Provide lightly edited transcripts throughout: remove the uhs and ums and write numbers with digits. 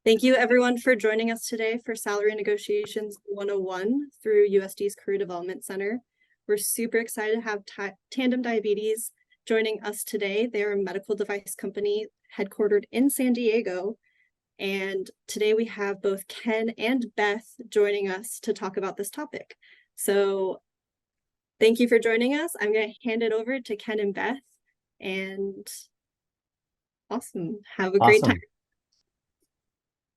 Thank you everyone for joining us today for Salary Negotiations 101 through USD's Career Development Center. We're super excited to have Tandem Diabetes joining us today. They're a medical device company headquartered in San Diego. And today we have both Ken and Beth joining us to talk about this topic. So thank you for joining us. I'm going to hand it over to Ken and Beth. And awesome. Have a great time.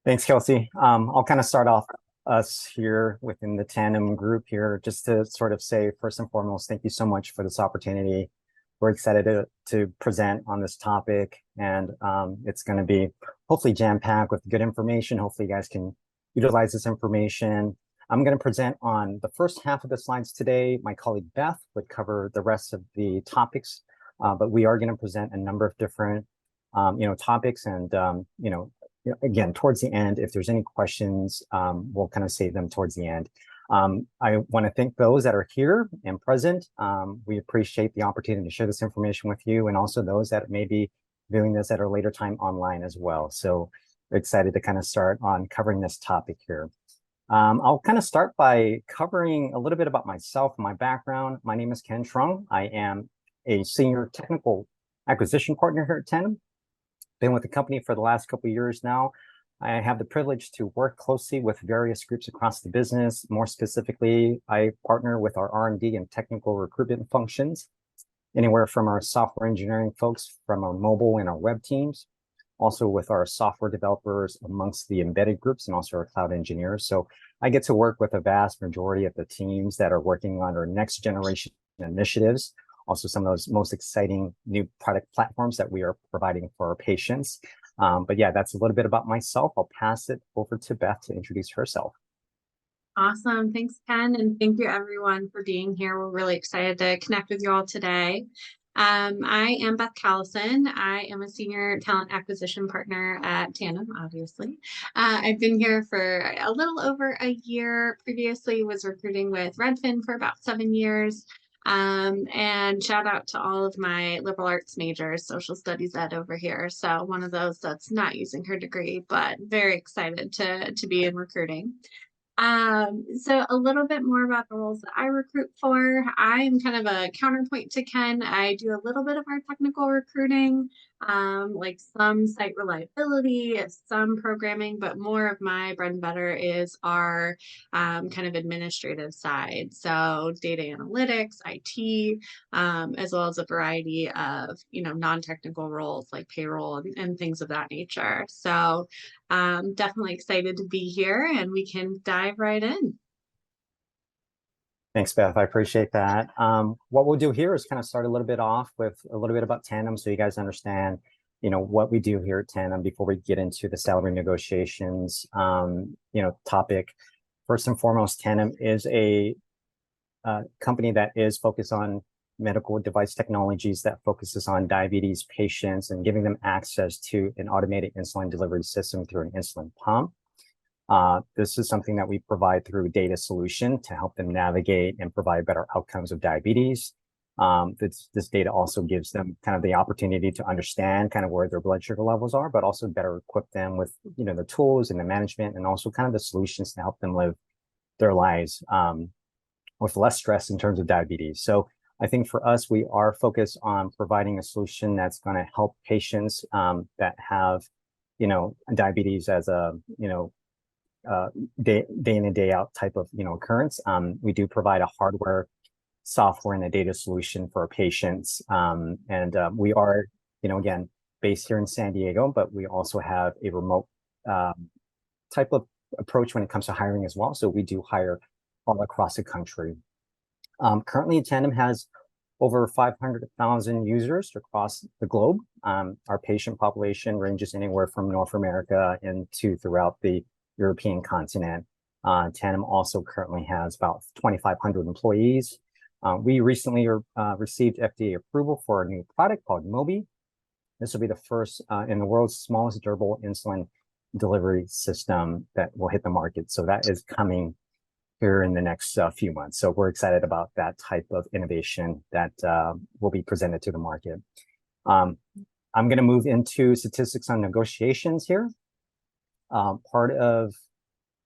Thanks, Kelsey. I'll kind of start off us here within the Tandem group here, just to sort of say, first and foremost, thank you so much for this opportunity. We're excited to present on this topic, and it's going to be hopefully jam-packed with good information. Hopefully you guys can utilize this information. I'm going to present on the first half of the slides today. My colleague Beth would cover the rest of the topics, but we are going to present a number of different topics, and again, towards the end, if there's any questions, we'll kind of save them towards the end. I want to thank those that are here and present. We appreciate the opportunity to share this information with you, and also those that may be viewing this at a later time online as well. So we're excited to kind of start on covering this topic here. I'll kind of start by covering a little bit about myself and my background. My name is Ken Trung. I am a senior technical acquisition partner here at Tandem. Been with the company for the last couple of years now. I have the privilege to work closely with various groups across the business. More specifically, I partner with our R&D and technical recruitment functions, anywhere from our software engineering folks, from our mobile and our web teams, also with our software developers amongst the embedded groups, and also our cloud engineers. So I get to work with a vast majority of the teams that are working on our next generation initiatives, also some of those most exciting new product platforms that we are providing for our patients. But yeah, that's a little bit about myself. I'll pass it over to Beth to introduce herself. Awesome. Thanks, Ken. And thank you everyone for being here. We're really excited to connect with you all today. I am Beth Callison. I am a senior talent acquisition partner at Tandem, obviously. I've been here for a little over a year. Previously was recruiting with Redfin for about 7 years. And shout out to all of my liberal arts majors, social studies ed over here. So one of those that's not using her degree, but very excited to be in recruiting. So a little bit more about the roles that I recruit for. I'm kind of a counterpoint to Ken. I do a little bit of our technical recruiting, like some site reliability, some programming, but more of my bread and butter is our kind of administrative side. So data analytics, IT, as well as a variety of, non-technical roles like payroll and things of that nature. So definitely excited to be here, and we can dive right in. Thanks, Beth. I appreciate that. What we'll do here is kind of start a little bit off with a little bit about Tandem, so you guys understand, what we do here at Tandem before we get into the salary negotiations, topic. First and foremost, Tandem is a company that is focused on medical device technologies that focuses on diabetes patients and giving them access to an automated insulin delivery system through an insulin pump. This is something that we provide through data solution to help them navigate and provide better outcomes of diabetes. This data also gives them kind of the opportunity to understand kind of where their blood sugar levels are, but also better equip them with, the tools and the management, and also kind of the solutions to help them live their lives with less stress in terms of diabetes. So I think for us, we are focused on providing a solution that's going to help patients that have, diabetes as a, day in and day out type of, occurrence. We do provide a hardware, software, and a data solution for our patients. We are, again, based here in San Diego, but we also have a remote type of approach when it comes to hiring as well. So we do hire all across the country. Currently, Tandem has over 500,000 users across the globe. Our patient population ranges anywhere from North America into throughout the European continent. Tandem also currently has about 2,500 employees. We recently received FDA approval for a new product called Mobi. This will be the first in the world's smallest durable insulin delivery system that will hit the market. So that is coming here in the next few months. So we're excited about that type of innovation that will be presented to the market. I'm going to move into statistics on negotiations here. part of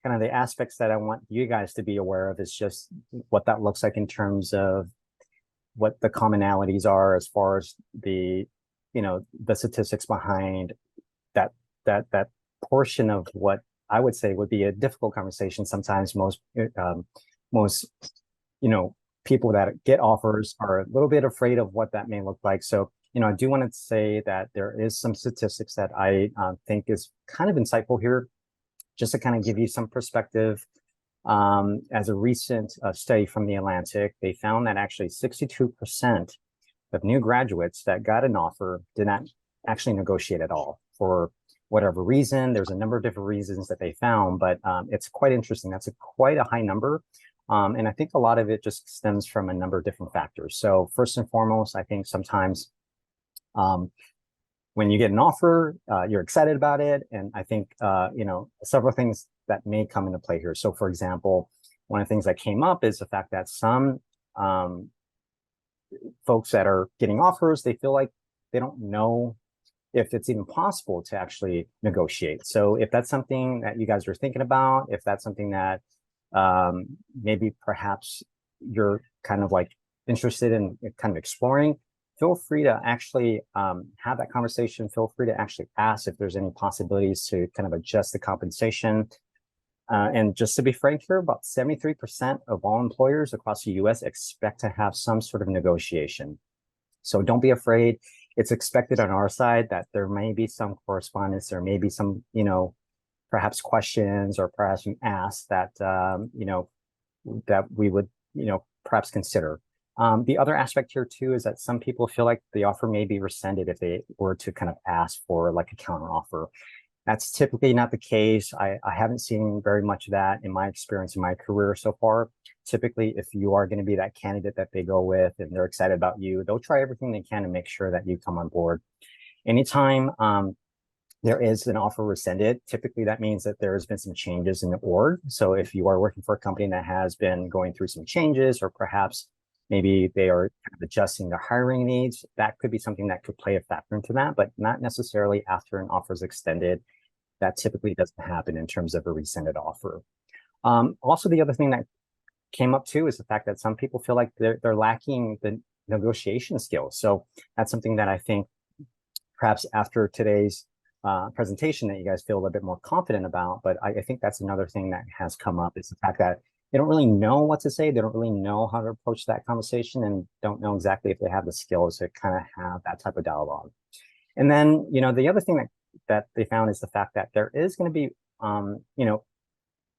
kind of the aspects that I want you guys to be aware of is just what that looks like in terms of what the commonalities are as far as the, the statistics behind that portion of what I would say would be a difficult conversation. Sometimes most people that get offers are a little bit afraid of what that may look like. So I do want to say that there is some statistics that I think is kind of insightful here, just to kind of give you some perspective. As a recent study from the Atlantic, they found that actually 62% of new graduates that got an offer did not actually negotiate at all for whatever reason. There's a number of different reasons that they found, but it's quite interesting. That's quite a high number. And I think a lot of it just stems from a number of different factors. So first and foremost, I think sometimes when you get an offer, you're excited about it. And I think, several things that may come into play here. So for example, one of the things that came up is the fact that some folks that are getting offers, they feel like they don't know if it's even possible to actually negotiate. So if that's something that you guys are thinking about, if that's something that maybe perhaps you're kind of like interested in kind of exploring, feel free to actually have that conversation. Feel free to actually ask if there's any possibilities to kind of adjust the compensation. And just to be frank here, about 73% of all employers across the US expect to have some sort of negotiation. So don't be afraid. It's expected on our side that there may be some correspondence, there may be some, perhaps questions or perhaps some asks that, that we would, perhaps consider. The other aspect here too is that some people feel like the offer may be rescinded if they were to kind of ask for like a counter offer. That's typically not the case. I haven't seen very much of that in my experience in my career so far. Typically, if you are going to be that candidate that they go with and they're excited about you, they'll try everything they can to make sure that you come on board. Anytime there is an offer rescinded, typically that means that there has been some changes in the org. So if you are working for a company that has been going through some changes, or perhaps maybe they are kind of adjusting their hiring needs, that could be something that could play a factor into that, but not necessarily after an offer is extended. That typically doesn't happen in terms of a rescinded offer. Also, the other thing that came up too is the fact that some people feel like they're lacking the negotiation skills. So that's something that I think perhaps after today's presentation that you guys feel a little bit more confident about. But I think that's another thing that has come up is the fact that they don't really know what to say. They don't really know how to approach that conversation and don't know exactly if they have the skills to kind of have that type of dialogue. And then, the other thing that they found is the fact that there is going to be,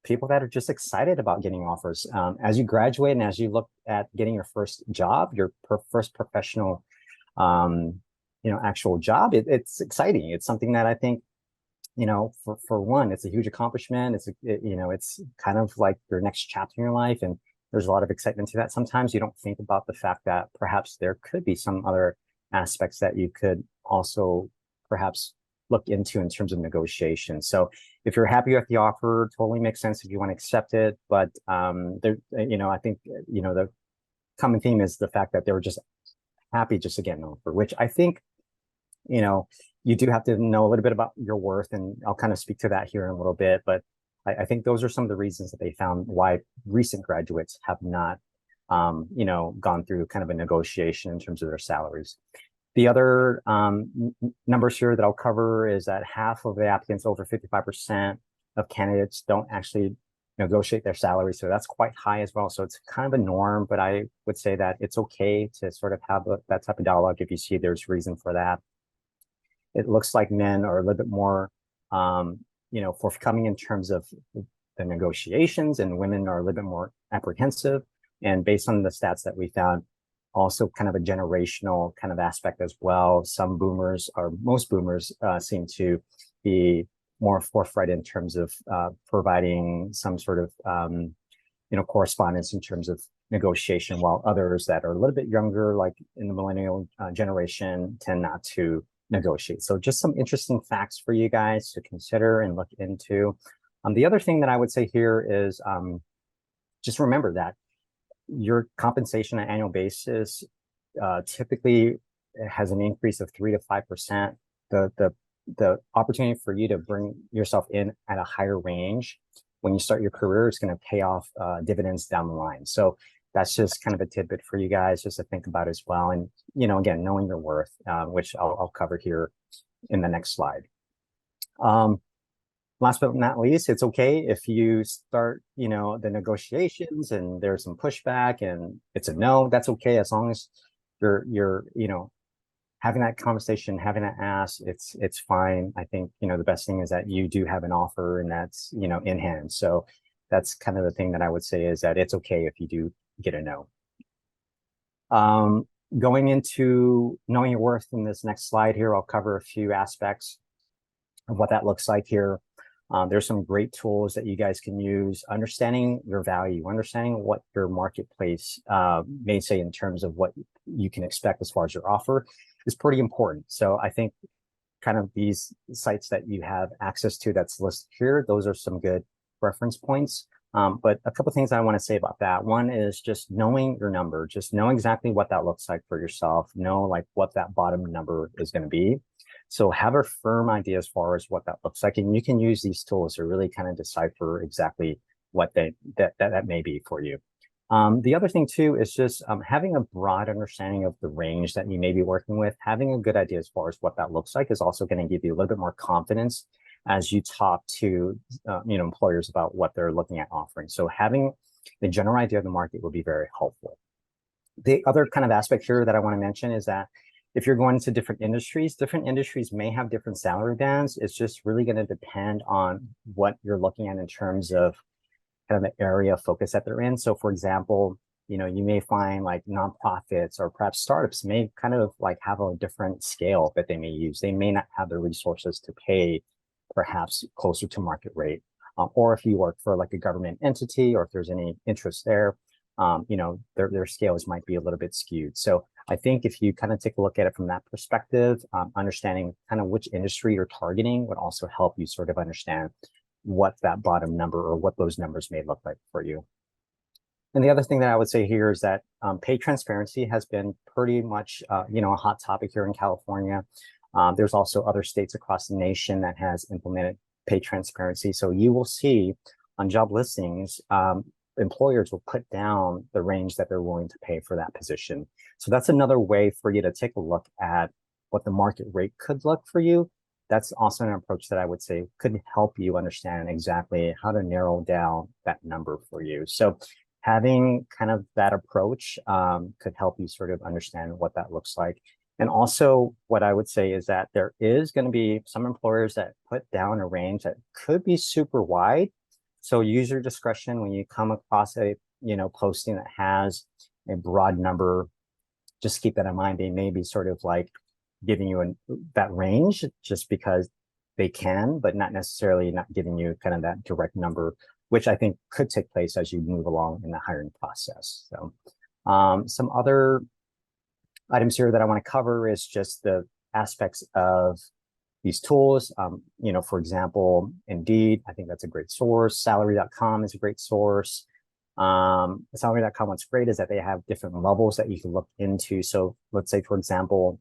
people that are just excited about getting offers. As you graduate and as you look at getting your first job, your first professional, actual job, it's exciting. It's something that I think, for one, it's a huge accomplishment. It's kind of like your next chapter in your life. And there's a lot of excitement to that. Sometimes you don't think about the fact that perhaps there could be some other aspects that you could also perhaps look into in terms of negotiation. So if you're happy with the offer, totally makes sense if you want to accept it. But I think, the common theme is the fact that they were just happy just to get an offer, which I think, you do have to know a little bit about your worth, and I'll kind of speak to that here in a little bit. But I think those are some of the reasons that they found why recent graduates have not, gone through kind of a negotiation in terms of their salaries. The other numbers here that I'll cover is that half of the applicants, over 55% of candidates, don't actually negotiate their salary. So that's quite high as well. So it's kind of a norm, but I would say that it's okay to sort of have that type of dialogue if you see there's reason for that. It looks like men are a little bit more, forthcoming in terms of the negotiations, and women are a little bit more apprehensive. And based on the stats that we found, also kind of a generational kind of aspect as well. Most boomers seem to be more forthright in terms of providing some sort of, correspondence in terms of negotiation, while others that are a little bit younger, like in the millennial generation, tend not to negotiate. So just some interesting facts for you guys to consider and look into. The other thing that I would say here is just remember that your compensation on an annual basis typically has an increase of 3 to 5%. The the opportunity for you to bring yourself in at a higher range when you start your career is going to pay off dividends down the line. So that's just kind of a tidbit for you guys just to think about as well. And, again, knowing your worth, which I'll cover here in the next slide. Last but not least, it's okay if you start, the negotiations and there's some pushback and it's a no. That's okay, as long as you're having that conversation, having that ask. It's fine. I think the best thing is that you do have an offer and that's in hand. So that's kind of the thing that I would say, is that it's okay if you do get a no. Going into knowing your worth in this next slide here, I'll cover a few aspects of what that looks like here. There's some great tools that you guys can use. Understanding your value, understanding what your marketplace may say in terms of what you can expect as far as your offer is pretty important. So I think kind of these sites that you have access to that's listed here, those are some good reference points. But a couple of things I want to say about that. One is just knowing your number, just know exactly what that looks like for yourself, know like what that bottom number is going to be. So have a firm idea as far as what that looks like, and you can use these tools to really kind of decipher exactly what that may be for you. The other thing too is just having a broad understanding of the range that you may be working with. Having a good idea as far as what that looks like is also going to give you a little bit more confidence as you talk to employers about what they're looking at offering. So having a general idea of the market will be very helpful. The other kind of aspect here that I want to mention is that if you're going to different industries may have different salary bands. It's just really going to depend on what you're looking at in terms of kind of the area of focus that they're in. So for example, you may find like nonprofits or perhaps startups may kind of like have a different scale that they may use. They may not have the resources to pay perhaps closer to market rate. Or if you work for like a government entity, or if there's any interest there, their scales might be a little bit skewed. So I think if you kind of take a look at it from that perspective, understanding kind of which industry you're targeting would also help you sort of understand what that bottom number or what those numbers may look like for you. And the other thing that I would say here is that pay transparency has been pretty much, a hot topic here in California. There's also other states across the nation that has implemented pay transparency. So you will see on job listings, employers will put down the range that they're willing to pay for that position. So that's another way for you to take a look at what the market rate could look for you. That's also an approach that I would say could help you understand exactly how to narrow down that number for you. So having kind of that approach could help you sort of understand what that looks like. And also what I would say is that there is going to be some employers that put down a range that could be super wide. So use your discretion when you come across a posting that has a broad number. Just keep that in mind. They may be sort of like giving you that range just because they can, but not necessarily not giving you kind of that direct number, which I think could take place as you move along in the hiring process. So some other items here that I want to cover is just the aspects of these tools. For example, Indeed, I think that's a great source. Salary.com is a great source. Salary.com, what's great is that they have different levels that you can look into. So let's say, for example,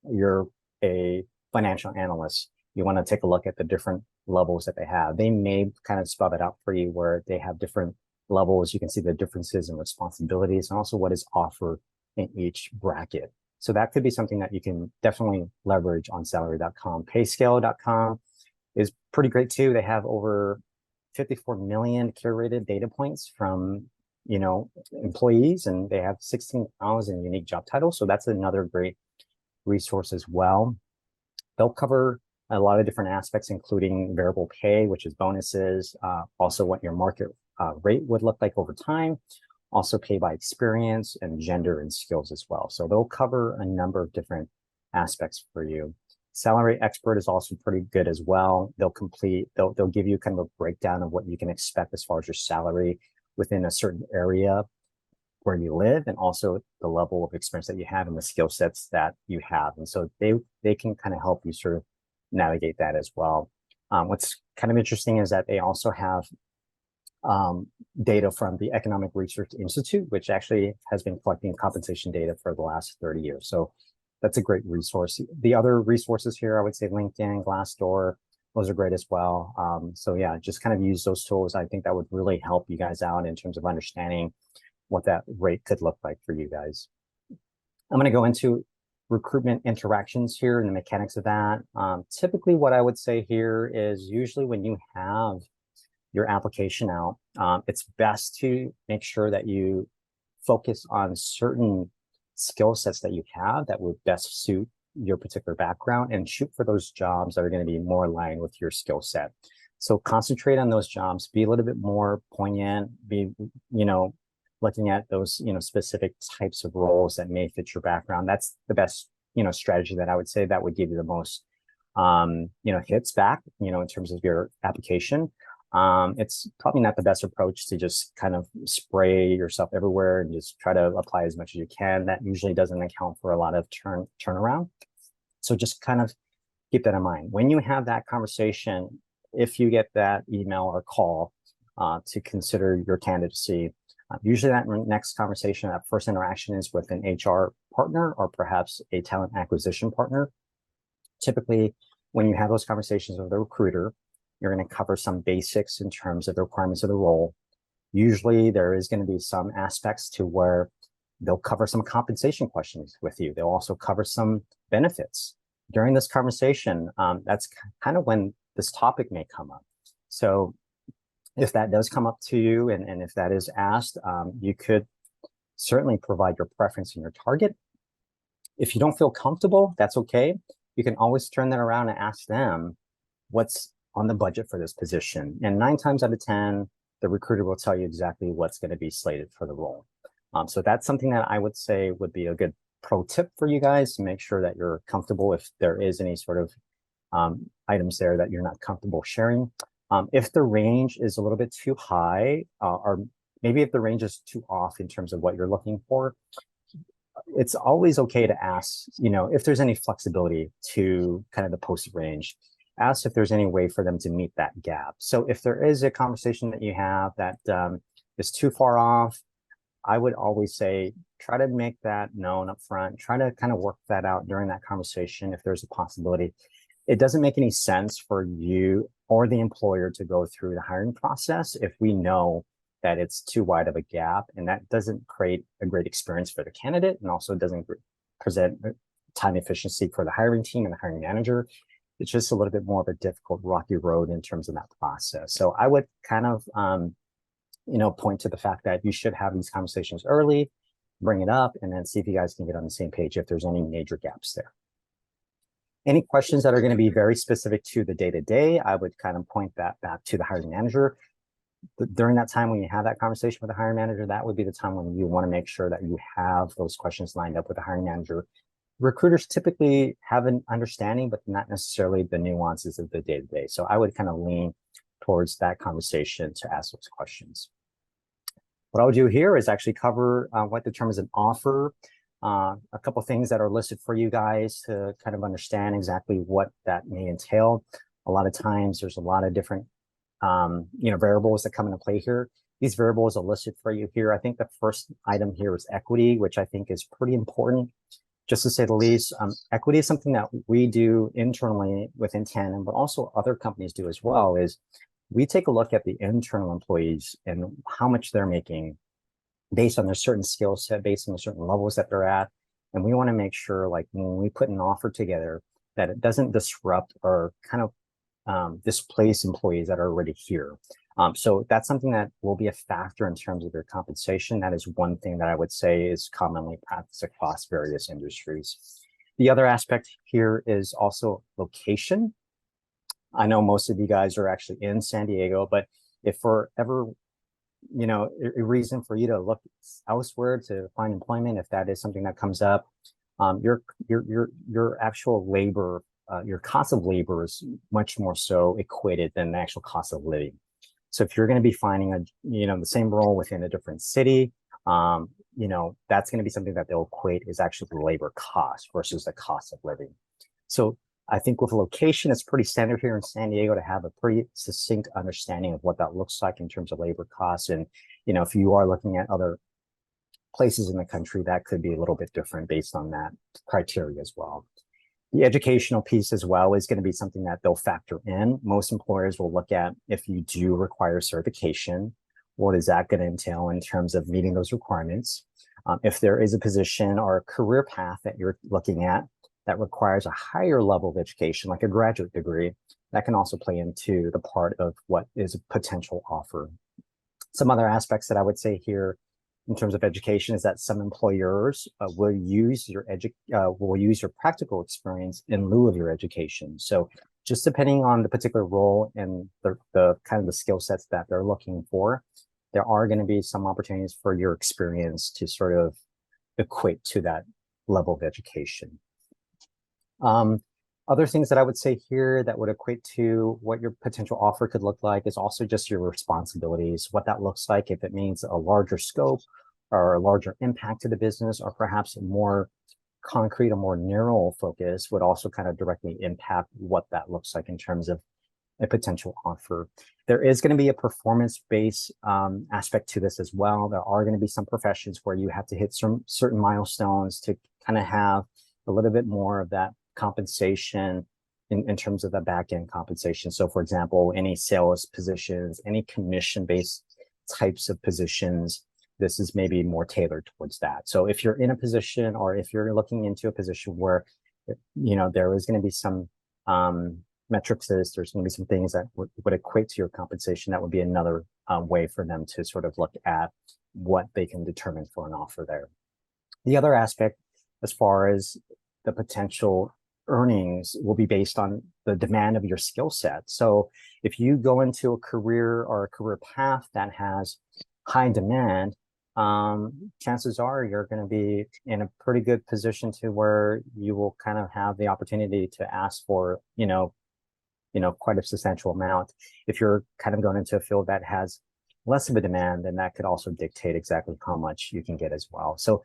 you're a financial analyst. You want to take a look at the different levels that they have. They may kind of spell that out for you where they have different levels. You can see the differences in responsibilities and also what is offered in each bracket. So that could be something that you can definitely leverage on salary.com. Payscale.com is pretty great too. They have over 54 million curated data points from, employees, and they have 16,000 unique job titles. So that's another great resource as well. They'll cover a lot of different aspects, including variable pay, which is bonuses, also what your market rate would look like over time, also pay by experience and gender and skills as well. So they'll cover a number of different aspects for you. Salary Expert is also pretty good as well. They'll give you kind of a breakdown of what you can expect as far as your salary within a certain area where you live, and also the level of experience that you have and the skill sets that you have. And so they can kind of help you sort of navigate that as well. What's kind of interesting is that they also have data from the Economic Research Institute, which actually has been collecting compensation data for the last 30 years. So that's a great resource. The other resources here, I would say LinkedIn, Glassdoor, those are great as well. So yeah, just kind of use those tools. I think that would really help you guys out in terms of understanding what that rate could look like for you guys. I'm going to go into recruitment interactions here and the mechanics of that. Typically what I would say here is usually when you have your application out, it's best to make sure that you focus on certain skill sets that you have that would best suit your particular background and shoot for those jobs that are going to be more aligned with your skill set. So concentrate on those jobs, be a little bit more poignant, be, looking at those, specific types of roles that may fit your background. That's the best, strategy that I would say that would give you the most, hits back, in terms of your application. It's probably not the best approach to just kind of spray yourself everywhere and just try to apply as much as you can. That usually doesn't account for a lot of turnaround. So just kind of keep that in mind. When you have that conversation, if you get that email or call to consider your candidacy, usually that next conversation, that first interaction is with an HR partner or perhaps a talent acquisition partner. Typically, when you have those conversations with a recruiter, you're going to cover some basics in terms of the requirements of the role. Usually there is going to be some aspects to where they'll cover some compensation questions with you. They'll also cover some benefits. During this conversation, that's kind of when this topic may come up. So if that does come up to you and if that is asked, you could certainly provide your preference and your target. If you don't feel comfortable, that's okay. You can always turn that around and ask them what's on the budget for this position. And 9 times out of 10, the recruiter will tell you exactly what's going to be slated for the role. So that's something that I would say would be a good pro tip for you guys to make sure that you're comfortable if there is any sort of items there that you're not comfortable sharing. If the range is a little bit too high, or maybe if the range is too off in terms of what you're looking for, it's always okay to ask, if there's any flexibility to kind of the posted range. Ask if there's any way for them to meet that gap. So if there is a conversation that you have that is too far off, I would always say, try to make that known up front. Try to kind of work that out during that conversation if there's a possibility. It doesn't make any sense for you or the employer to go through the hiring process if we know that it's too wide of a gap, and that doesn't create a great experience for the candidate and also doesn't present time efficiency for the hiring team and the hiring manager. It's just a little bit more of a difficult, rocky road in terms of that process. So I would kind of, point to the fact that you should have these conversations early, bring it up, and then see if you guys can get on the same page if there's any major gaps there. Any questions that are going to be very specific to the day-to-day, I would kind of point that back to the hiring manager. During that time when you have that conversation with the hiring manager, that would be the time when you want to make sure that you have those questions lined up with the hiring manager. Recruiters typically have an understanding, but not necessarily the nuances of the day-to-day. So I would kind of lean towards that conversation to ask those questions. What I'll do here is actually cover what determines an offer, a couple of things that are listed for you guys to kind of understand exactly what that may entail. A lot of times there's a lot of different variables that come into play here. These variables are listed for you here. I think the first item here is equity, which I think is pretty important. Just to say the least, equity is something that we do internally within Tandem, but also other companies do as well, is we take a look at the internal employees and how much they're making based on their certain skill set, based on the certain levels that they're at. And we want to make sure, like when we put an offer together, that it doesn't disrupt or kind of displace employees that are already here. So that's something that will be a factor in terms of their compensation. That is one thing that I would say is commonly practiced across various industries. The other aspect here is also location. I know most of you guys are actually in San Diego, but if for ever, a reason for you to look elsewhere to find employment, if that is something that comes up, your actual labor, your cost of labor is much more so equated than the actual cost of living. So if you're going to be finding the same role within a different city, that's going to be something that they'll equate is actually the labor cost versus the cost of living. So I think with location, it's pretty standard here in San Diego to have a pretty succinct understanding of what that looks like in terms of labor costs. And, if you are looking at other places in the country that could be a little bit different based on that criteria as well. The educational piece as well is going to be something that they'll factor in. Most employers will look at if you do require certification, what is that going to entail in terms of meeting those requirements? If there is a position or a career path that you're looking at that requires a higher level of education, like a graduate degree, that can also play into the part of what is a potential offer. Some other aspects that I would say here in terms of education is that some employers will use your practical experience in lieu of your education. So just depending on the particular role and the kind of the skill sets that they're looking for, there are going to be some opportunities for your experience to sort of equate to that level of education. Other things that I would say here that would equate to what your potential offer could look like is also just your responsibilities, what that looks like, if it means a larger scope or a larger impact to the business, or perhaps a more concrete, a more narrow focus would also kind of directly impact what that looks like in terms of a potential offer. There is going to be a performance-based aspect to this as well. There are going to be some professions where you have to hit some certain milestones to kind of have a little bit more of that compensation in terms of the back end compensation. So for example, any sales positions, any commission-based types of positions, this is maybe more tailored towards that. So if you're in a position or if you're looking into a position where, there is going to be some metrics, there's going to be some things that would equate to your compensation, that would be another way for them to sort of look at what they can determine for an offer there. The other aspect, as far as the potential earnings, will be based on the demand of your skill set. So if you go into a career or a career path that has high demand, chances are you're going to be in a pretty good position to where you will kind of have the opportunity to ask for, quite a substantial amount. If you're kind of going into a field that has less of a demand, then that could also dictate exactly how much you can get as well. So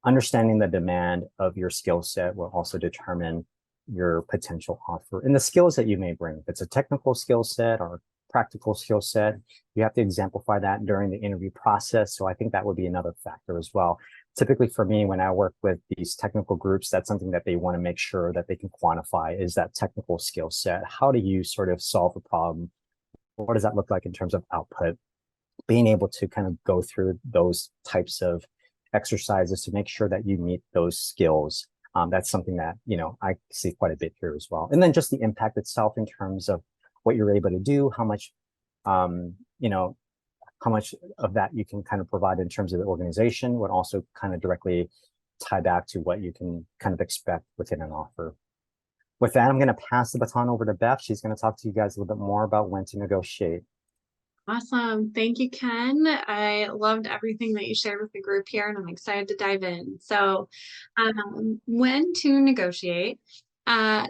understanding the demand of your skill set will also determine your potential offer and the skills that you may bring. If it's a technical skill set or practical skill set, you have to exemplify that during the interview process. So I think that would be another factor as well. Typically for me, when I work with these technical groups, that's something that they want to make sure that they can quantify, is that technical skill set. How do you sort of solve a problem? What does that look like in terms of output? Being able to kind of go through those types of exercises to make sure that you meet those skills. That's something that, I see quite a bit here as well. And then just the impact itself in terms of what you're able to do, how much, how much of that you can kind of provide in terms of the organization would also kind of directly tie back to what you can kind of expect within an offer. With that, I'm going to pass the baton over to Beth. She's going to talk to you guys a little bit more about when to negotiate. Awesome. Thank you, Ken. I loved everything that you shared with the group here, and I'm excited to dive in. So when to negotiate,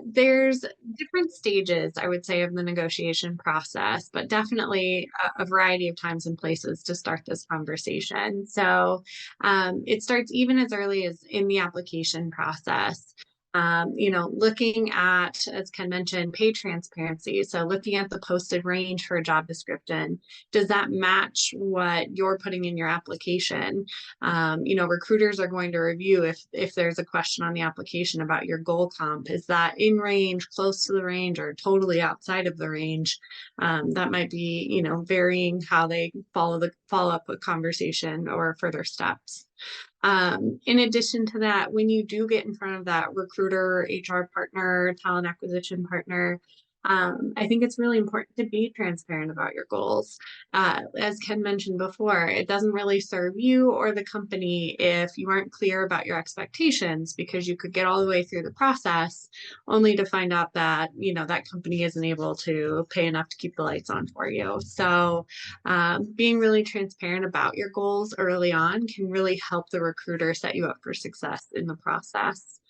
there's different stages, I would say, of the negotiation process, but definitely a variety of times and places to start this conversation. So it starts even as early as in the application process. Looking at, as Ken mentioned, pay transparency. So looking at the posted range for a job description, does that match what you're putting in your application? Recruiters are going to review if there's a question on the application about your goal comp. Is that in range, close to the range, or totally outside of the range? That might be, varying how they follow up with conversation or further steps. In addition to that, when you do get in front of that recruiter, HR partner, talent acquisition partner, I think it's really important to be transparent about your goals. As Ken mentioned before, it doesn't really serve you or the company if you aren't clear about your expectations, because you could get all the way through the process only to find out that, that company isn't able to pay enough to keep the lights on for you. So being really transparent about your goals early on can really help the recruiter set you up for success in the process.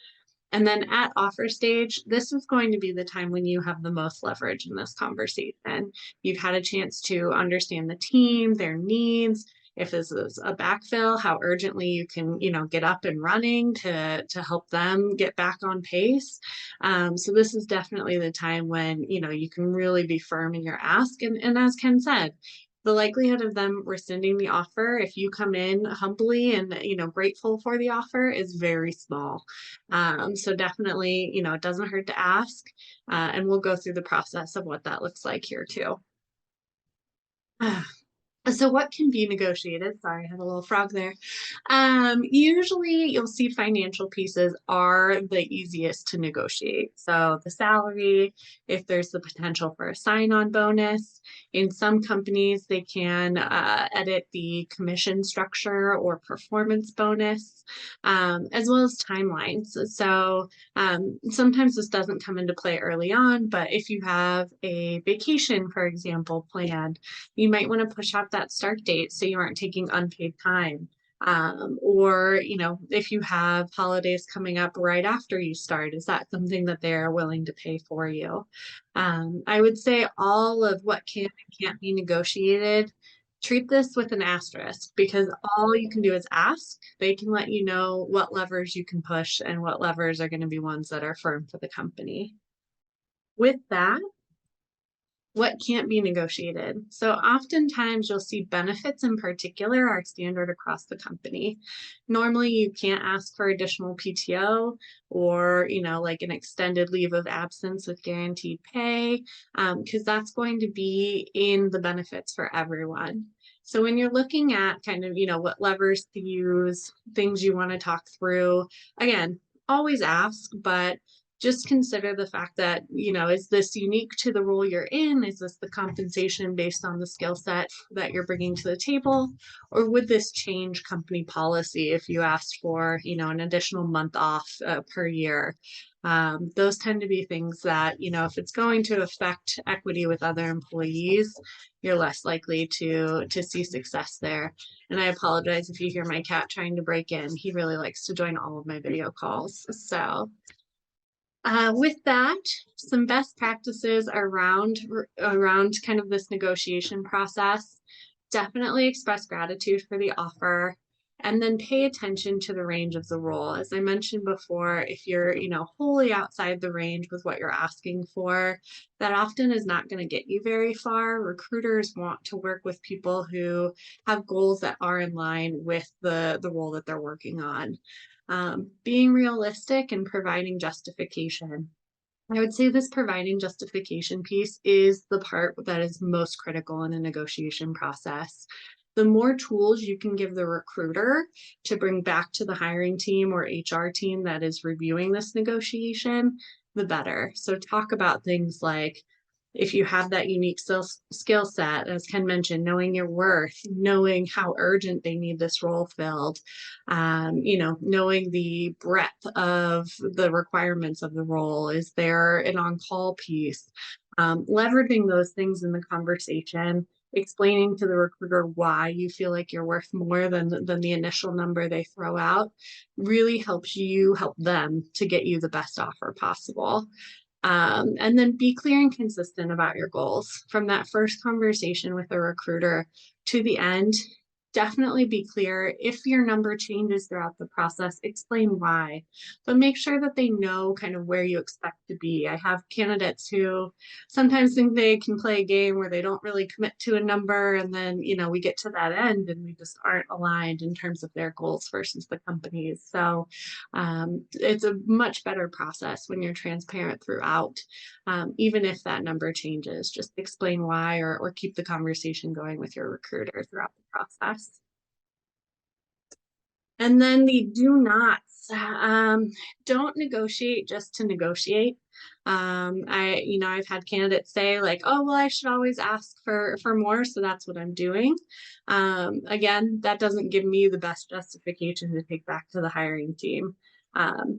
And then at offer stage, this is going to be the time when you have the most leverage in this conversation. You've had a chance to understand the team, their needs. If this is a backfill, how urgently you can, get up and running to help them get back on pace. So this is definitely the time when, you can really be firm in your ask. And as Ken said, the likelihood of them rescinding the offer, if you come in humbly and, grateful for the offer, is very small. So definitely, it doesn't hurt to ask, and we'll go through the process of what that looks like here too. So what can be negotiated? Sorry, I had a little frog there. Usually you'll see financial pieces are the easiest to negotiate. So the salary, if there's the potential for a sign-on bonus. In some companies, they can edit the commission structure or performance bonus, as well as timelines. So sometimes this doesn't come into play early on, but if you have a vacation, for example, planned, you might want to push out that start date so you aren't taking unpaid time. Or, if you have holidays coming up right after you start, is that something that they're willing to pay for you? I would say all of what can and can't be negotiated, treat this with an asterisk, because all you can do is ask. They can let you know what levers you can push and what levers are going to be ones that are firm for the company. With that, what can't be negotiated? So oftentimes you'll see benefits in particular are standard across the company. Normally you can't ask for additional PTO or, like an extended leave of absence with guaranteed pay, because that's going to be in the benefits for everyone. So when you're looking at kind of, what levers to use, things you want to talk through, again, always ask, but just consider the fact that, is this unique to the role you're in? Is this the compensation based on the skill set that you're bringing to the table? Or would this change company policy if you asked for, an additional month off per year? Those tend to be things that, if it's going to affect equity with other employees, you're less likely to see success there. And I apologize if you hear my cat trying to break in. He really likes to join all of my video calls. So with that, some best practices around kind of this negotiation process. Definitely express gratitude for the offer, and then pay attention to the range of the role. As I mentioned before, if you're, wholly outside the range with what you're asking for, that often is not going to get you very far. Recruiters want to work with people who have goals that are in line with the role that they're working on. Being realistic and providing justification. I would say this providing justification piece is the part that is most critical in a negotiation process. The more tools you can give the recruiter to bring back to the hiring team or HR team that is reviewing this negotiation, the better. So talk about things like, if you have that unique skill set, as Ken mentioned, knowing your worth, knowing how urgent they need this role filled, knowing the breadth of the requirements of the role. Is there an on-call piece? Leveraging those things in the conversation, explaining to the recruiter why you feel like you're worth more than the initial number they throw out, really helps you help them to get you the best offer possible. And then be clear and consistent about your goals. From that first conversation with a recruiter to the end, definitely be clear. If your number changes throughout the process, explain why, but make sure that they know kind of where you expect to be. I have candidates who sometimes think they can play a game where they don't really commit to a number, and then, we get to that end and we just aren't aligned in terms of their goals versus the company's. So it's a much better process when you're transparent throughout, even if that number changes. Just explain why, or keep the conversation going with your recruiter throughout the process. And then the do nots. Don't negotiate just to negotiate. I've had candidates say like, oh, well, I should always ask for more, so that's what I'm doing. Again, that doesn't give me the best justification to take back to the hiring team.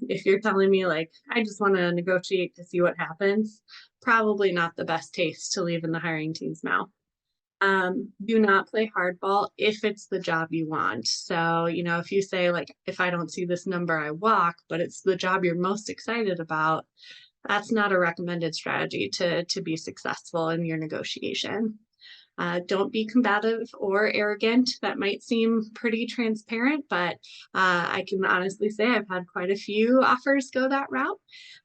If you're telling me like, I just want to negotiate to see what happens, probably not the best taste to leave in the hiring team's mouth. Do not play hardball if it's the job you want. So, if you say like, if I don't see this number, I walk, but it's the job you're most excited about, that's not a recommended strategy to be successful in your negotiation. Don't be combative or arrogant. That might seem pretty transparent, but I can honestly say I've had quite a few offers go that route.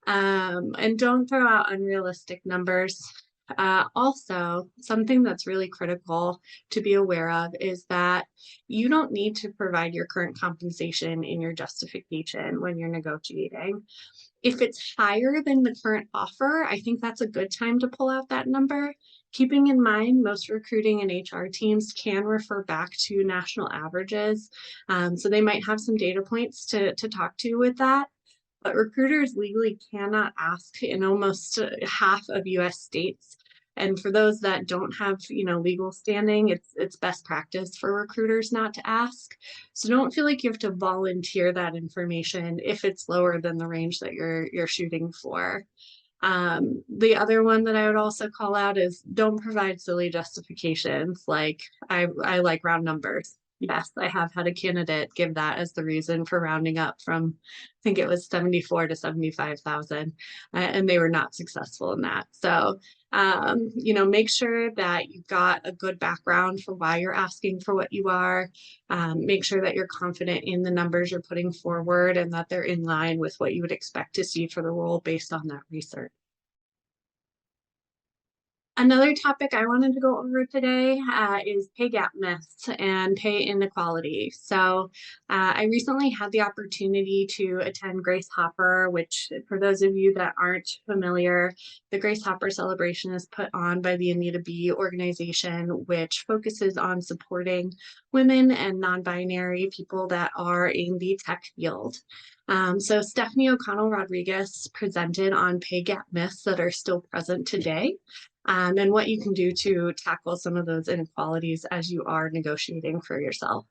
And don't throw out unrealistic numbers. Also, something that's really critical to be aware of is that you don't need to provide your current compensation in your justification when you're negotiating. If it's higher than the current offer, I think that's a good time to pull out that number. Keeping in mind, most recruiting and HR teams can refer back to national averages. So they might have some data points to talk to with that. But recruiters legally cannot ask in almost half of US states. And for those that don't have, legal standing, it's best practice for recruiters not to ask. So don't feel like you have to volunteer that information if it's lower than the range that you're shooting for. The other one that I would also call out is don't provide silly justifications like I like round numbers. Yes, I have had a candidate give that as the reason for rounding up from, I think it was 74 to 75,000, and they were not successful in that. So, make sure that you've got a good background for why you're asking for what you are. Make sure that you're confident in the numbers you're putting forward and that they're in line with what you would expect to see for the role based on that research. Another topic I wanted to go over today is pay gap myths and pay inequality. So I recently had the opportunity to attend Grace Hopper, which for those of you that aren't familiar, the Grace Hopper celebration is put on by the Anita B organization, which focuses on supporting women and non-binary people that are in the tech field. So Stephanie O'Connell Rodriguez presented on pay gap myths that are still present today. And what you can do to tackle some of those inequalities as you are negotiating for yourself.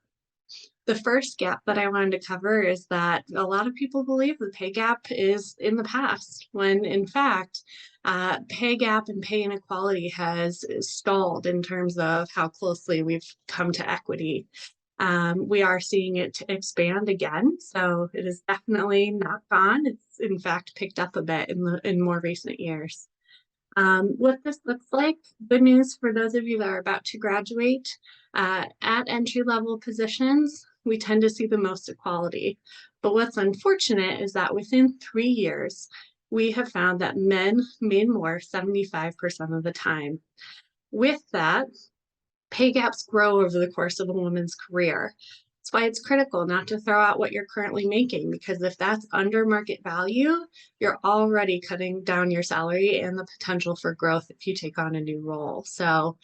The first gap that I wanted to cover is that a lot of people believe the pay gap is in the past, when in fact, pay gap and pay inequality has stalled in terms of how closely we've come to equity. We are seeing it expand again, so it is definitely not gone. It's in fact picked up a bit in more recent years. What this looks like, good news for those of you that are about to graduate, at entry-level positions, we tend to see the most equality. But what's unfortunate is that within 3 years, we have found that men made more 75% of the time. With that, pay gaps grow over the course of a woman's career. That's why it's critical not to throw out what you're currently making, because if that's under market value, you're already cutting down your salary and the potential for growth if you take on a new role. So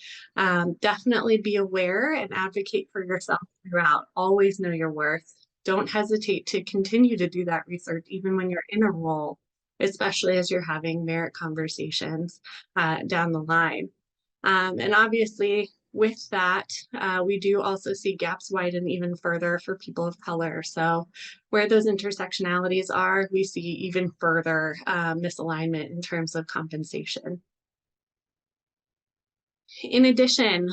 definitely be aware and advocate for yourself throughout. Always know your worth. Don't hesitate to continue to do that research even when you're in a role, especially as you're having merit conversations down the line. And obviously, with that, we do also see gaps widen even further for people of color. So where those intersectionalities are, we see even further misalignment in terms of compensation. In addition,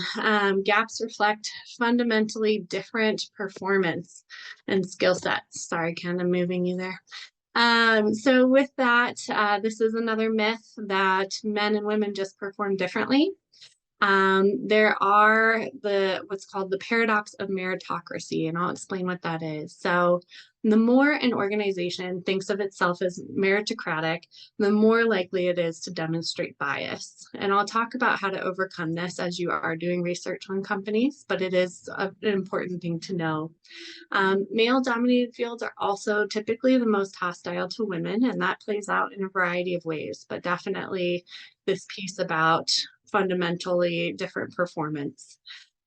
gaps reflect fundamentally different performance and skill sets. Sorry, Ken, I'm moving you there. So with that, this is another myth that men and women just perform differently. There are what's called the paradox of meritocracy, and I'll explain what that is. So the more an organization thinks of itself as meritocratic, the more likely it is to demonstrate bias. And I'll talk about how to overcome this as you are doing research on companies, but it is an important thing to know. Male-dominated fields are also typically the most hostile to women, and that plays out in a variety of ways, but definitely this piece about fundamentally different performance.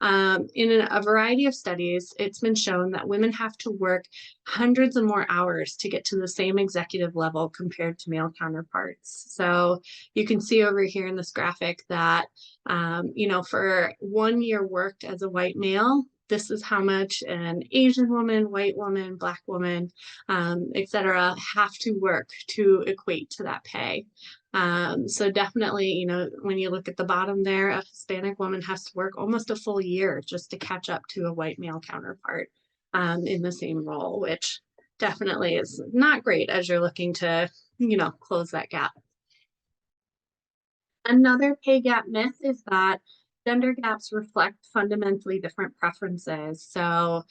In a variety of studies, it's been shown that women have to work hundreds of more hours to get to the same executive level compared to male counterparts. So you can see over here in this graphic that, for 1 year worked as a white male, this is how much an Asian woman, white woman, Black woman, etc., have to work to equate to that pay. So definitely, when you look at the bottom there, a Hispanic woman has to work almost a full year just to catch up to a white male counterpart in the same role, which definitely is not great as you're looking to, close that gap. Another pay gap myth is that gender gaps reflect fundamentally different preferences. So,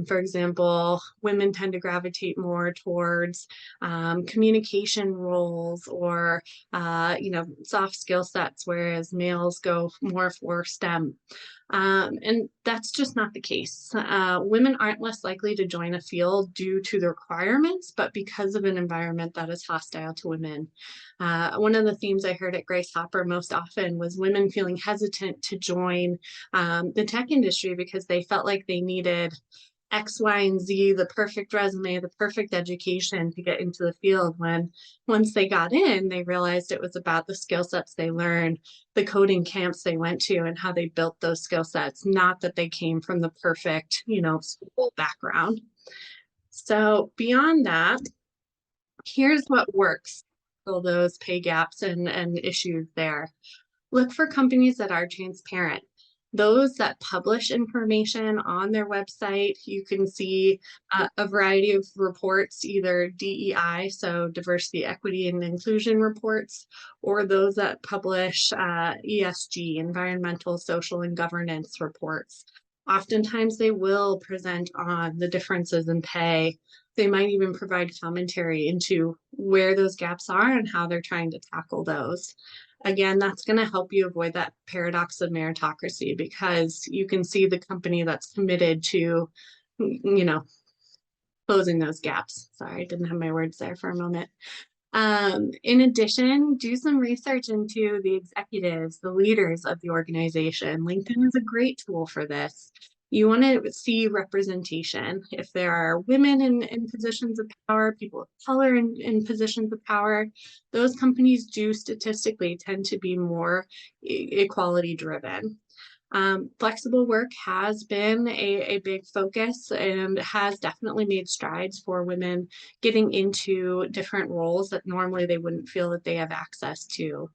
for example, women tend to gravitate more towards communication roles or, soft skill sets, whereas males go more for STEM. And that's just not the case. Women aren't less likely to join a field due to the requirements, but because of an environment that is hostile to women. One of the themes I heard at Grace Hopper most often was women feeling hesitant to join the tech industry because they felt like they needed X, Y, and Z, the perfect resume, the perfect education to get into the field, when once they got in, they realized it was about the skill sets they learned, the coding camps they went to, and how they built those skill sets, not that they came from the perfect, school background. So beyond that, here's what works. Fill those pay gaps and issues there. Look for companies that are transparent. Those that publish information on their website, you can see a variety of reports, either DEI, so diversity, equity, and inclusion reports, or those that publish ESG, environmental, social, and governance reports. Oftentimes they will present on the differences in pay. They might even provide commentary into where those gaps are and how they're trying to tackle those. Again, that's going to help you avoid that paradox of meritocracy, because you can see the company that's committed to, closing those gaps. Sorry, I didn't have my words there for a moment. In addition, do some research into the executives, the leaders of the organization. LinkedIn is a great tool for this. You want to see representation. If there are women in positions of power, people of color in positions of power, those companies do statistically tend to be more equality driven. Flexible work has been a big focus and has definitely made strides for women getting into different roles that normally they wouldn't feel that they have access to.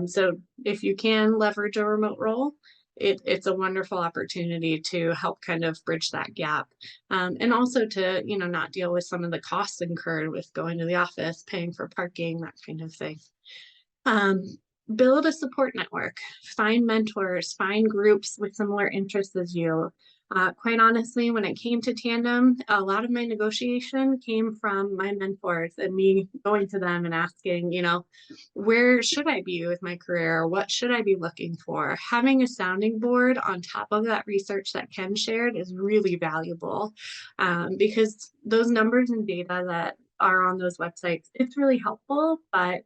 So if you can leverage a remote role, it's a wonderful opportunity to help kind of bridge that gap, and also to not deal with some of the costs incurred with going to the office, paying for parking, that kind of thing. Build a support network, find mentors, find groups with similar interests as you. Quite honestly, when it came to Tandem, a lot of my negotiation came from my mentors and me going to them and asking, where should I be with my career? What should I be looking for? Having a sounding board on top of that research that Ken shared is really valuable, because those numbers and data that are on those websites, it's really helpful, but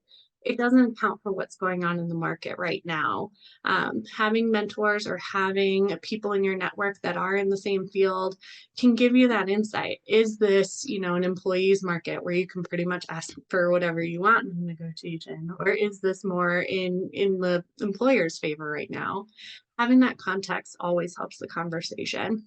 it doesn't account for what's going on in the market right now. Having mentors or having people in your network that are in the same field can give you that insight. Is this, an employee's market where you can pretty much ask for whatever you want in negotiation? Or is this more in the employer's favor right now? Having that context always helps the conversation.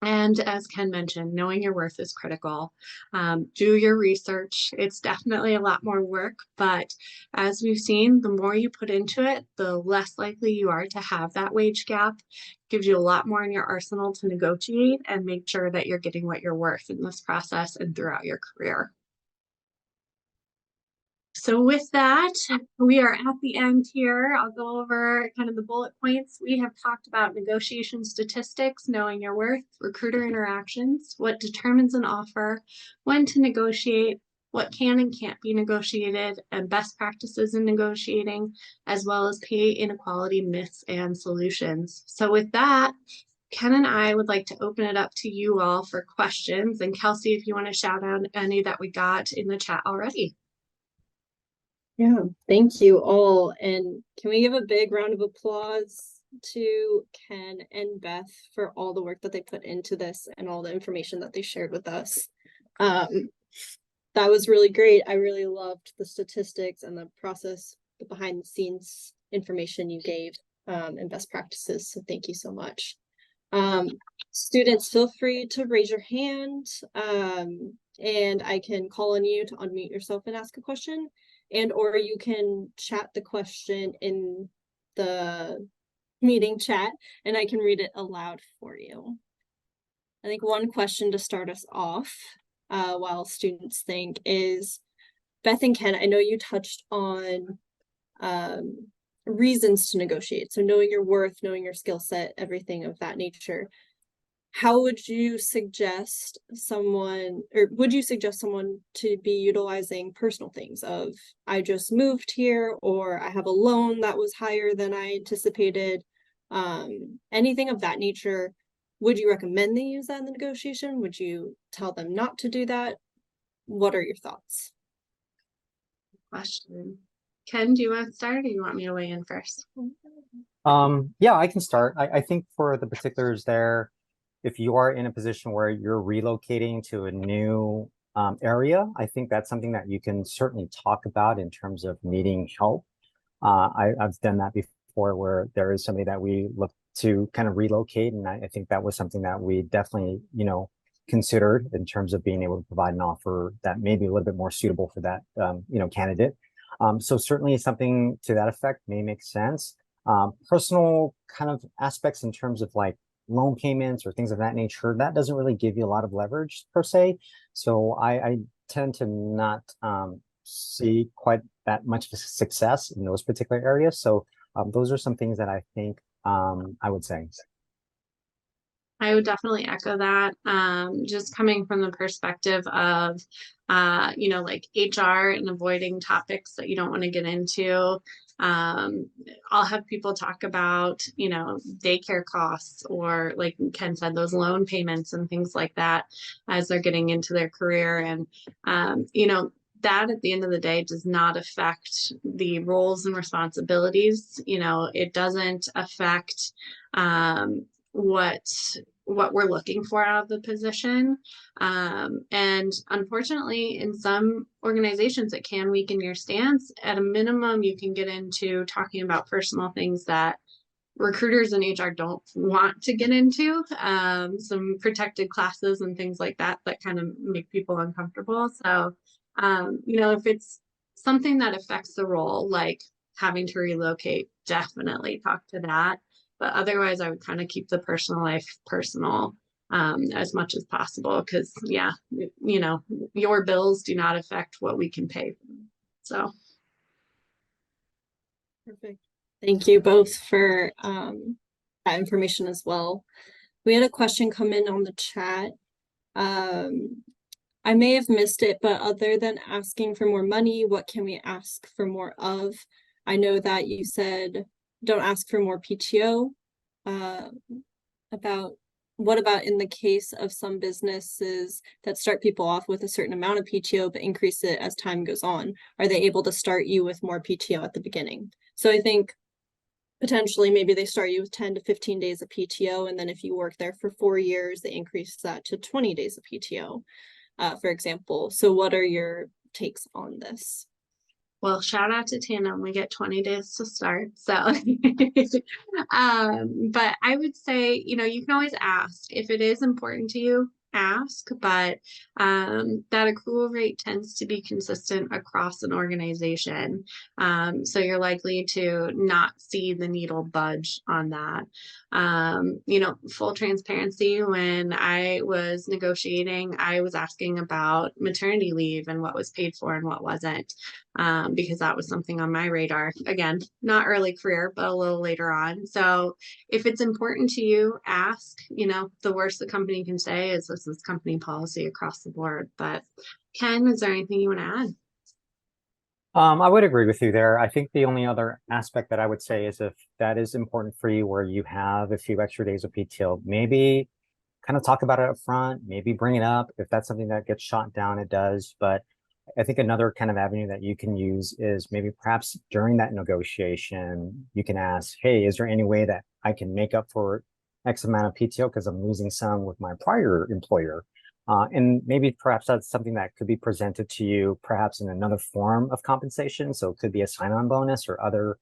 And as Ken mentioned, knowing your worth is critical. Do your research. It's definitely a lot more work, but as we've seen, the more you put into it, the less likely you are to have that wage gap. Gives you a lot more in your arsenal to negotiate and make sure that you're getting what you're worth in this process and throughout your career. So with that, we are at the end here. I'll go over kind of the bullet points. We have talked about negotiation statistics, knowing your worth, recruiter interactions, what determines an offer, when to negotiate, what can and can't be negotiated, and best practices in negotiating, as well as pay inequality myths and solutions. So with that, Ken and I would like to open it up to you all for questions. And Kelsey, if you want to shout out any that we got in the chat already. Yeah, thank you all. And can we give a big round of applause to Ken and Beth for all the work that they put into this and all the information that they shared with us. That was really great. I really loved the statistics and the process, the behind the scenes information you gave, and best practices. So thank you so much. Students, feel free to raise your hand, and I can call on you to unmute yourself and ask a question. And or you can chat the question in the meeting chat and I can read it aloud for you. I think one question to start us off while students think is, Beth and Ken, I know you touched on reasons to negotiate. So knowing your worth, knowing your skill set, everything of that nature. How would you suggest someone, or would you suggest someone to be utilizing personal things of, I just moved here, or I have a loan that was higher than I anticipated, anything of that nature? Would you recommend they use that in the negotiation? Would you tell them not to do that? What are your thoughts? Question. Ken, do you want to start, or do you want me to weigh in first? Yeah, I can start. I think for the particulars there, if you are in a position where you're relocating to a new area, I think that's something that you can certainly talk about in terms of needing help. I've done that before where there is somebody that we look to kind of relocate. And I think that was something that we definitely, considered in terms of being able to provide an offer that may be a little bit more suitable for that, candidate. So certainly something to that effect may make sense. Personal kind of aspects in terms of like loan payments or things of that nature, that doesn't really give you a lot of leverage per se. So I tend to not see quite that much success in those particular areas. So those are some things that I think I would say. I would definitely echo that. Just coming from the perspective of, like HR and avoiding topics that you don't want to get into. I'll have people talk about, daycare costs, or like Ken said, those loan payments and things like that as they're getting into their career. And, that at the end of the day does not affect the roles and responsibilities. It doesn't affect what we're looking for out of the position. And unfortunately, in some organizations, it can weaken your stance. At a minimum, you can get into talking about personal things that recruiters and HR don't want to get into, some protected classes and things like that kind of make people uncomfortable. So, if it's something that affects the role, like having to relocate, definitely talk to that. But otherwise, I would kind of keep the personal life personal as much as possible, because your bills do not affect what we can pay. So. Perfect. Thank you both for that information as well. We had a question come in on the chat. I may have missed it, but other than asking for more money, what can we ask for more of? I know that you said don't ask for more PTO. What about in the case of some businesses that start people off with a certain amount of PTO but increase it as time goes on? Are they able to start you with more PTO at the beginning? So I think potentially maybe they start you with 10 to 15 days of PTO, and then if you work there for 4 years, they increase that to 20 days of PTO, for example. So what are your takes on this? Well, shout out to Tandem. We get 20 days to start. So, but I would say, you can always ask if it is important to you, ask, but that accrual rate tends to be consistent across an organization. So you're likely to not see the needle budge on that. Full transparency, when I was negotiating, I was asking about maternity leave and what was paid for and what wasn't. Because that was something on my radar. Again, not early career, but a little later on. So if it's important to you, ask. The worst the company can say is this is company policy across the board. But Ken, is there anything you want to add? I would agree with you there. I think the only other aspect that I would say is if that is important for you, where you have a few extra days of PTO, maybe kind of talk about it up front, maybe bring it up. If that's something that gets shot down, it does. But I think another kind of avenue that you can use is maybe perhaps during that negotiation, you can ask, hey, is there any way that I can make up for X amount of PTO because I'm losing some with my prior employer? And maybe perhaps that's something that could be presented to you perhaps in another form of compensation. So it could be a sign-on bonus or other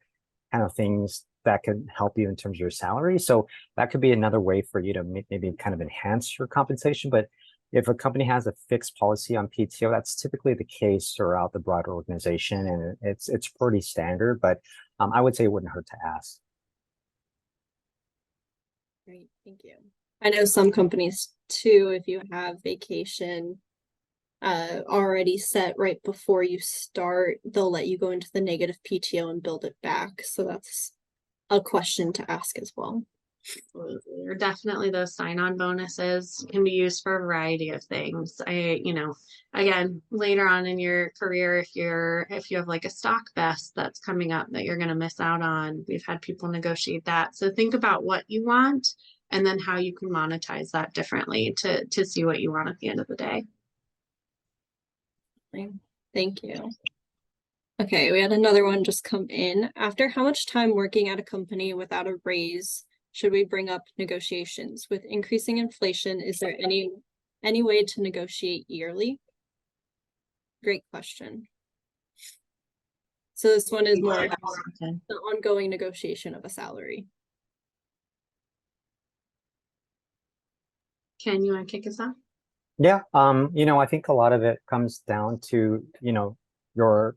kind of things that could help you in terms of your salary. So that could be another way for you to maybe kind of enhance your compensation. But if a company has a fixed policy on PTO, that's typically the case throughout the broader organization, and it's pretty standard. But I would say it wouldn't hurt to ask. Great, thank you. I know some companies too, if you have vacation, already set right before you start, they'll let you go into the negative PTO and build it back. So that's a question to ask as well. Absolutely. Or definitely those sign-on bonuses can be used for a variety of things. Again, later on in your career, if you have like a stock vest that's coming up that you're going to miss out on, we've had people negotiate that. So think about what you want and then how you can monetize that differently to see what you want at the end of the day. Thank you. Okay, we had another one just come in. After how much time working at a company without a raise should we bring up negotiations? With increasing inflation, is there any way to negotiate yearly? Great question. So this one is more about the ongoing negotiation of a salary. Ken, you want to kick us off? Yeah, I think a lot of it comes down to, your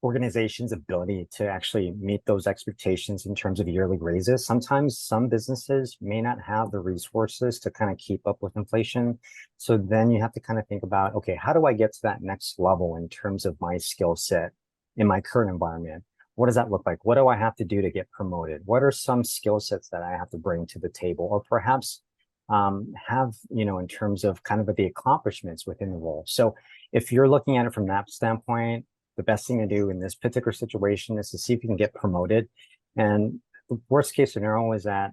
organization's ability to actually meet those expectations in terms of yearly raises. Sometimes some businesses may not have the resources to kind of keep up with inflation. So then you have to kind of think about, okay, how do I get to that next level in terms of my skill set in my current environment? What does that look like? What do I have to do to get promoted? What are some skill sets that I have to bring to the table? Or perhaps have, in terms of kind of the accomplishments within the role. So if you're looking at it from that standpoint, the best thing to do in this particular situation is to see if you can get promoted. And the worst case scenario is that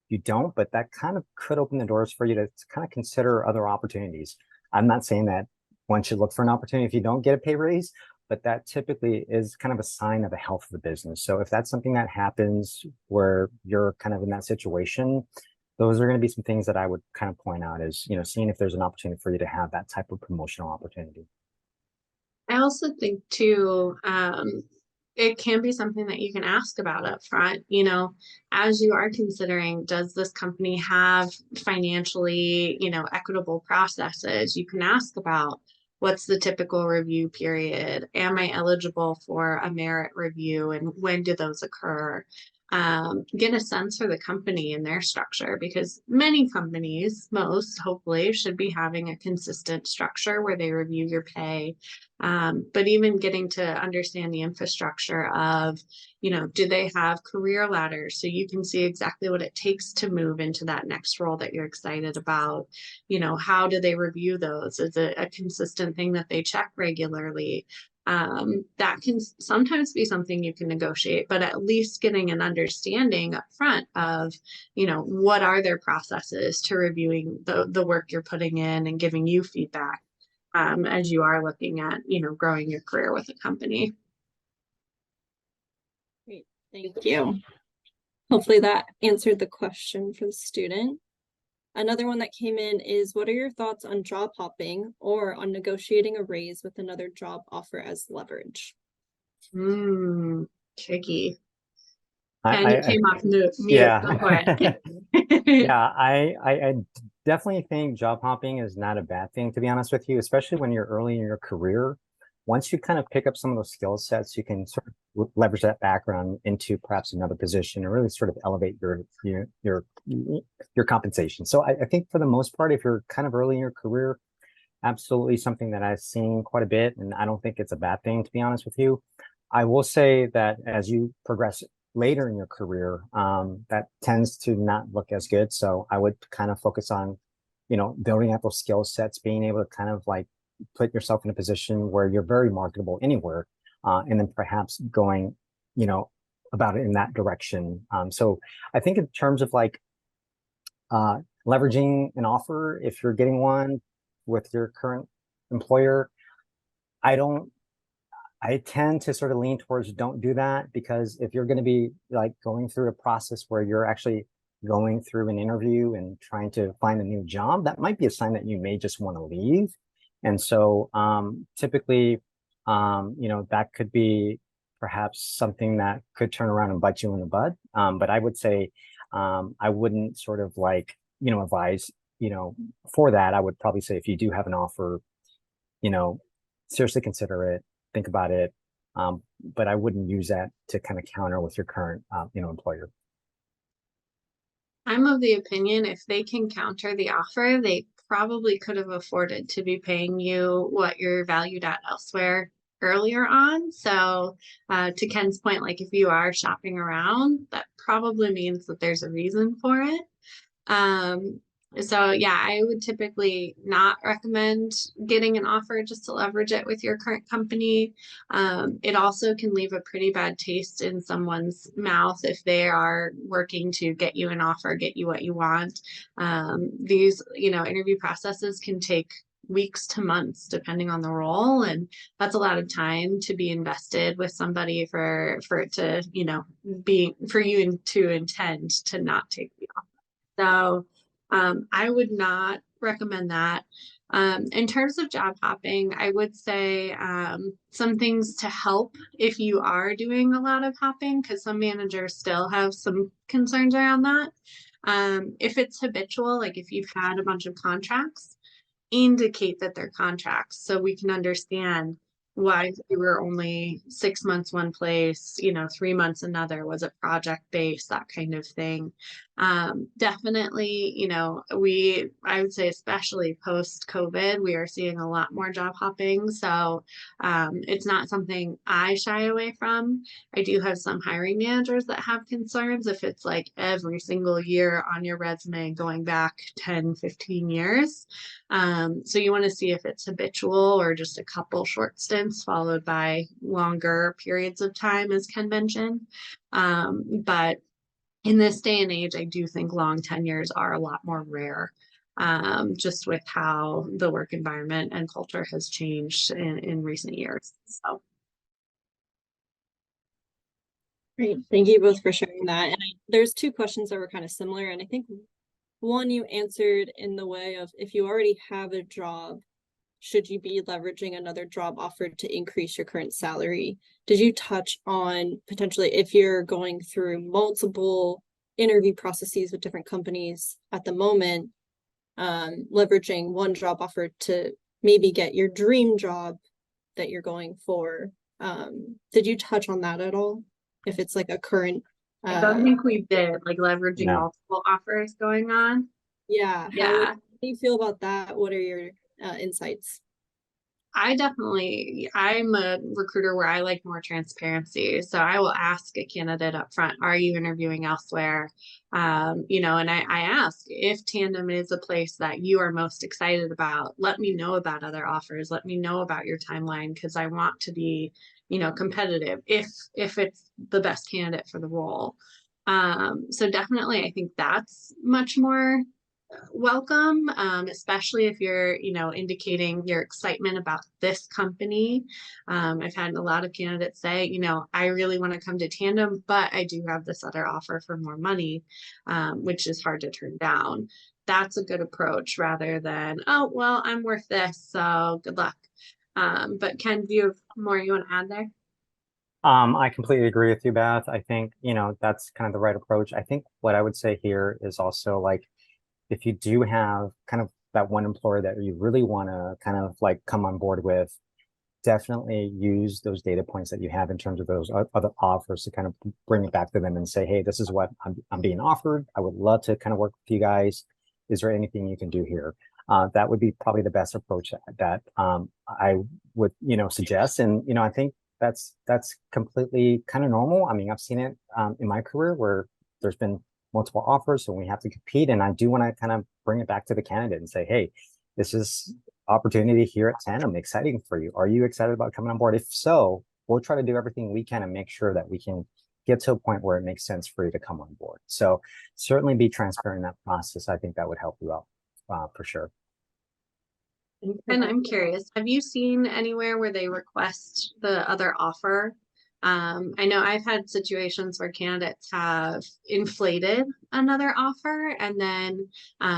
you don't, but that kind of could open the doors for you to kind of consider other opportunities. I'm not saying that one should look for an opportunity if you don't get a pay raise, but that typically is kind of a sign of the health of the business. So if that's something that happens where you're kind of in that situation, those are going to be some things that I would kind of point out as, seeing if there's an opportunity for you to have that type of promotional opportunity. I also think too, it can be something that you can ask about up front, as you are considering, does this company have financially, equitable processes? You can ask about what's the typical review period? Am I eligible for a merit review and when do those occur? Get a sense for the company and their structure, because many companies, most hopefully, should be having a consistent structure where they review your pay. But even getting to understand the infrastructure of, do they have career ladders so you can see exactly what it takes to move into that next role that you're excited about? How do they review those? Is it a consistent thing that they check regularly? That can sometimes be something you can negotiate, but at least getting an understanding up front of, what are their processes to reviewing the work you're putting in and giving you feedback as you are looking at, growing your career with a company. Great, thank you. Hopefully that answered the question for the student. Another one that came in is, what are your thoughts on job hopping or on negotiating a raise with another job offer as leverage? Tricky. And you came off mute. Yeah. Go for it. Yeah, I definitely think job hopping is not a bad thing, to be honest with you, especially when you're early in your career. Once you kind of pick up some of those skill sets, you can sort of leverage that background into perhaps another position and really sort of elevate your compensation. So I think for the most part, if you're kind of early in your career, absolutely something that I've seen quite a bit, and I don't think it's a bad thing, to be honest with you. I will say that as you progress later in your career, that tends to not look as good. So I would kind of focus on, building up those skill sets, being able to kind of like put yourself in a position where you're very marketable anywhere, and then perhaps going, about it in that direction. So I think in terms of like leveraging an offer, if you're getting one with your current employer, I tend to sort of lean towards don't do that, because if you're going to be like going through a process where you're actually going through an interview and trying to find a new job, that might be a sign that you may just want to leave. And so typically, that could be perhaps something that could turn around and bite you in the butt. But I would say I wouldn't sort of like, advise, for that. I would probably say if you do have an offer, seriously consider it, think about it. But I wouldn't use that to kind of counter with your current, employer. I'm of the opinion if they can counter the offer, they probably could have afforded to be paying you what you're valued at elsewhere earlier on. So to Ken's point, like if you are shopping around, that probably means that there's a reason for it. So yeah, I would typically not recommend getting an offer just to leverage it with your current company. It also can leave a pretty bad taste in someone's mouth if they are working to get you an offer, get you what you want. These, interview processes can take weeks to months depending on the role, and that's a lot of time to be invested with somebody for it to, be for you to intend to not take the offer. So I would not recommend that. In terms of job hopping, I would say some things to help if you are doing a lot of hopping, because some managers still have some concerns around that. If it's habitual, like if you've had a bunch of contracts, indicate that they're contracts so we can understand why you were only 6 months one place, 3 months another. Was it project based, that kind of thing? Definitely, I would say especially post COVID, we are seeing a lot more job hopping. So it's not something I shy away from. I do have some hiring managers that have concerns if it's like every single year on your resume going back 10, 15 years. So you want to see if it's habitual or just a couple short stints followed by longer periods of time, as Ken mentioned. But in this day and age, I do think long tenures are a lot more rare, just with how the work environment and culture has changed in recent years. So. Great. Thank you both for sharing that. And there's two questions that were kind of similar. And I think one you answered in the way of if you already have a job, should you be leveraging another job offer to increase your current salary? Did you touch on potentially if you're going through multiple interview processes with different companies at the moment, leveraging one job offer to maybe get your dream job that you're going for? Did you touch on that at all? If it's like a current I don't think we did, like leveraging multiple offers going on. Yeah. How do you feel about that? What are your insights? I'm a recruiter where I like more transparency. So I will ask a candidate up front, are you interviewing elsewhere? And I ask if Tandem is a place that you are most excited about, let me know about other offers. Let me know about your timeline, because I want to be, competitive if it's the best candidate for the role. So definitely, I think that's much more welcome, especially if you're, indicating your excitement about this company. I've had a lot of candidates say, I really want to come to Tandem, but I do have this other offer for more money, which is hard to turn down. That's a good approach rather than, oh, well, I'm worth this, so good luck. But Ken, do you have more you want to add there? I completely agree with you, Beth. I think, that's kind of the right approach. I think what I would say here is also like, if you do have kind of that one employer that you really want to kind of like come on board with, definitely use those data points that you have in terms of those other offers to kind of bring it back to them and say, hey, this is what I'm being offered. I would love to kind of work with you guys. Is there anything you can do here? That would be probably the best approach that I would, suggest. And, I think that's completely kind of normal. I mean, I've seen it in my career where there's been multiple offers, so we have to compete. And I do want to kind of bring it back to the candidate and say, hey, this is opportunity here at Tandem, exciting for you. Are you excited about coming on board? If so, we'll try to do everything we can and make sure that we can get to a point where it makes sense for you to come on board. So certainly be transparent in that process. I think that would help you out for sure. And I'm curious, have you seen anywhere where they request the other offer? I know I've had situations where candidates have inflated another offer, and then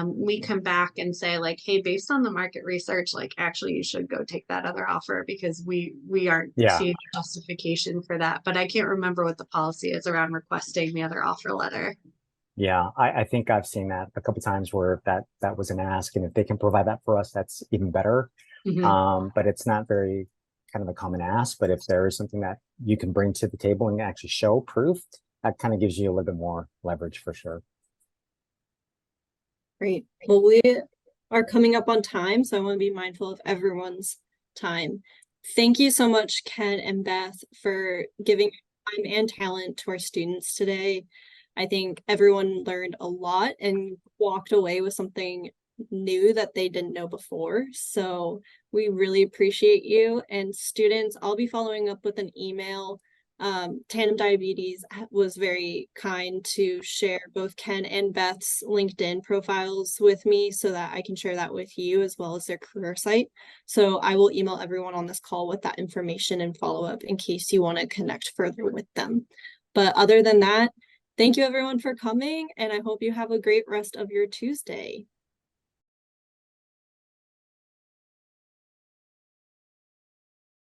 we come back and say like, hey, based on the market research, like actually you should go take that other offer because we aren't seeing justification for that. But I can't remember what the policy is around requesting the other offer letter. Yeah, I think I've seen that a couple times where that was an ask, and if they can provide that for us, that's even better. But it's not very kind of a common ask. But if there is something that you can bring to the table and actually show proof, that kind of gives you a little bit more leverage for sure. Great. Well, we are coming up on time, so I want to be mindful of everyone's time. Thank you so much, Ken and Beth, for giving time and talent to our students today. I think everyone learned a lot and walked away with something new that they didn't know before. So we really appreciate you. And students, I'll be following up with an email. Tandem Diabetes was very kind to share both Ken and Beth's LinkedIn profiles with me so that I can share that with you as well as their career site. So I will email everyone on this call with that information and follow up in case you want to connect further with them. But other than that, thank you everyone for coming, and I hope you have a great rest of your Tuesday.